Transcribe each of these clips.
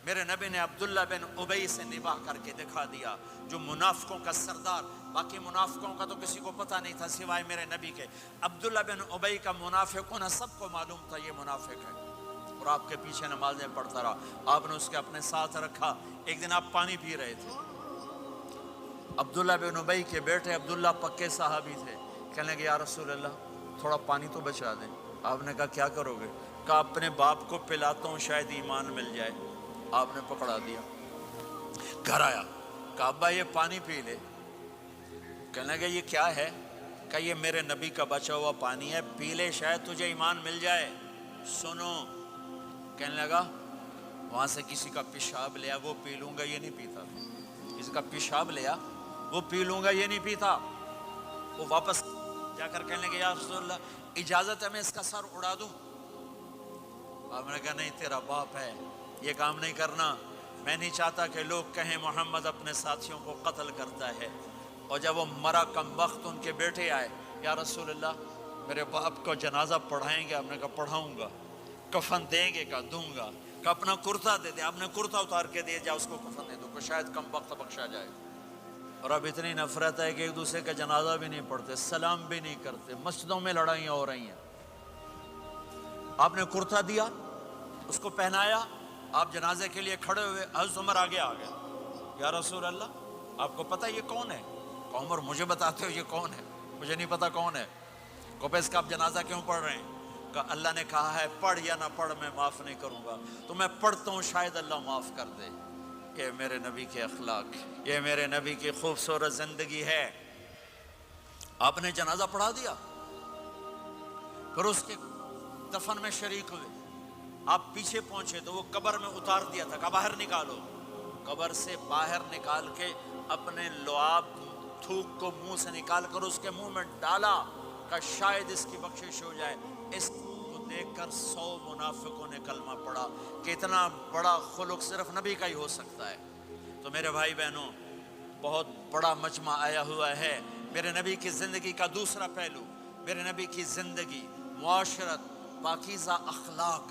میرے نبی نے عبداللہ بن ابی سے نباہ کر کے دکھا دیا، جو منافقوں کا سردار، باقی منافقوں کا تو کسی کو پتہ نہیں تھا سوائے میرے نبی کے۔ عبداللہ بن ابی کا منافق ہونا سب کو معلوم تھا، یہ منافق ہے، اور آپ کے پیچھے نمازیں پڑھتا رہا، آپ نے اس کے اپنے ساتھ رکھا۔ ایک دن آپ پانی پی رہے تھے، عبداللہ بن ابی کے بیٹے عبداللہ پکے صحابی تھے، کہنے لگے یا رسول اللہ تھوڑا پانی تو بچا دیں۔ آپ نے کہا کیا کرو گے؟ کہا اپنے باپ کو پلاتا ہوں شاید ایمان مل جائے۔ آپ نے پکڑا دیا، گھر آیا، کہا ابا یہ پانی پی لے۔ کہنے لگے یہ کیا ہے؟ کہا یہ میرے نبی کا بچا ہوا پانی ہے، پی لے شاید تجھے ایمان مل جائے۔ سنو، کہنے لگا وہاں سے کسی کا پیشاب لیا وہ پی لوں گا، یہ نہیں پیتا۔ کسی کا پیشاب لیا وہ پی لوں گا، یہ نہیں پیتا۔ وہ واپس جا کر کہنے لگے یا رسول اللہ اجازت ہے میں اس کا سر اڑا دوں؟ آپ نے کہا نہیں، تیرا باپ ہے، یہ کام نہیں کرنا، میں نہیں چاہتا کہ لوگ کہیں محمد اپنے ساتھیوں کو قتل کرتا ہے۔ اور جب وہ مرا کم وقت ان کے بیٹے آئے، یا رسول اللہ میرے باپ کو جنازہ پڑھائیں گے؟ آپ نے کہا پڑھاؤں گا۔ کفن دیں گے؟ کہا دوں گا۔ کہ اپنا کرتا دے دے۔ آپ نے کرتا اتار کے دے جا، اس کو کفن دے دو کہ شاید کم وقت بخشا جائے۔ اور اب اتنی نفرت ہے کہ ایک دوسرے کا جنازہ بھی نہیں پڑھتے، سلام بھی نہیں کرتے، مسجدوں میں لڑائیاں ہو رہی ہیں۔ آپ نے کرتا دیا، اس کو پہنایا، آپ جنازے کے لیے کھڑے ہوئے، حضرت عمر آگے آ گئے، یا رسول اللہ آپ کو پتہ یہ کون ہے؟ کہ عمر مجھے بتاتے ہو یہ کون ہے؟ مجھے نہیں پتا کون ہے۔ کہ اس کا آپ جنازہ کیوں پڑھ رہے ہیں؟ کہ اللہ نے کہا ہے پڑھ یا نہ پڑھ میں معاف نہیں کروں گا، تو میں پڑھتا ہوں شاید اللہ معاف کر دے۔ یہ میرے نبی کے اخلاق، یہ میرے نبی کی خوبصورت زندگی ہے۔ آپ نے جنازہ پڑھا دیا، پھر اس کے دفن میں شریک ہوئے۔ آپ پیچھے پہنچے تو وہ قبر میں اتار دیا تھا، کہ باہر نکالو۔ قبر سے باہر نکال کے اپنے لعاب تھوک کو منہ سے نکال کر اس کے منہ میں ڈالا کہ شاید اس کی بخشش ہو جائے۔ اس کو دیکھ کر 100 منافقوں نے کلمہ پڑھا کہ اتنا بڑا خلق صرف نبی کا ہی ہو سکتا ہے۔ تو میرے بھائی بہنوں، بہت بڑا مجمع آیا ہوا ہے۔ میرے نبی کی زندگی کا دوسرا پہلو، میرے نبی کی زندگی، معاشرت، پاکیزہ اخلاق،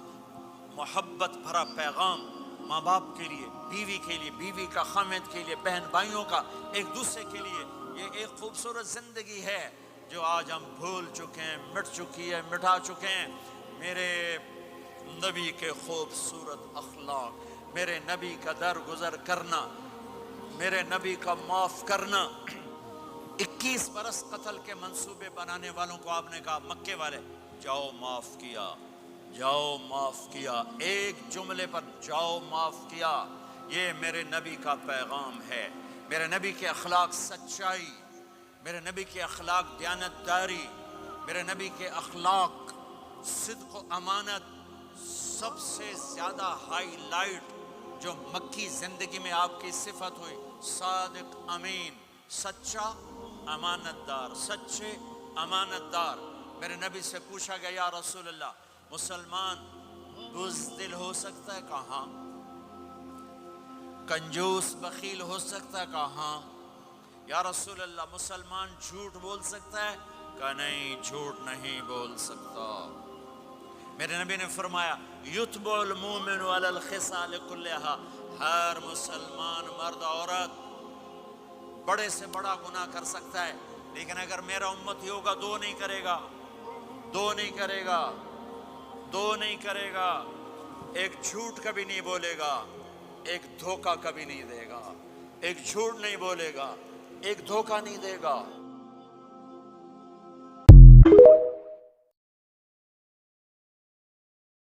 محبت بھرا پیغام، ماں باپ کے لیے، بیوی کے لیے، بیوی کا خامد کے لیے، بہن بھائیوں کا ایک دوسرے کے لیے، یہ ایک خوبصورت زندگی ہے جو آج ہم بھول چکے ہیں، مٹ چکی ہے، مٹا چکے ہیں۔ میرے نبی کے خوبصورت اخلاق، میرے نبی کا درگزر کرنا، میرے نبی کا معاف کرنا۔ 21 برس قتل کے منصوبے بنانے والوں کو آپ نے کہا مکے والے جاؤ معاف کیا، جاؤ معاف کیا، ایک جملے پر جاؤ معاف کیا۔ یہ میرے نبی کا پیغام ہے۔ میرے نبی کے اخلاق سچائی، میرے نبی کے اخلاق دیانتداری، میرے نبی کے اخلاق صدق و امانت۔ سب سے زیادہ ہائی لائٹ جو مکی زندگی میں آپ کی صفت ہوئی، صادق امین، سچا امانت دار، سچے امانت دار۔ میرے نبی سے پوچھا گیا یا رسول اللہ مسلمان بزدل ہو سکتا ہے؟ کہاں؟ کنجوس بخیل ہو سکتا ہے؟ کہاں؟ یا رسول اللہ مسلمان جھوٹ بول سکتا ہے؟ کہ نہیں، جھوٹ نہیں بول سکتا۔ میرے نبی نے فرمایا یتبع المومن علی الخصال کلھا، ہر مسلمان مرد عورت بڑے سے بڑا گناہ کر سکتا ہے، لیکن اگر میرا امتی ہوگا دو نہیں کرے گا، دو نہیں کرے گا، دو نہیں کرے گا۔ ایک جھوٹ کبھی نہیں بولے گا، ایک دھوکہ کبھی نہیں دے گا۔ ایک جھوٹ نہیں بولے گا، ایک دھوکہ نہیں دے گا۔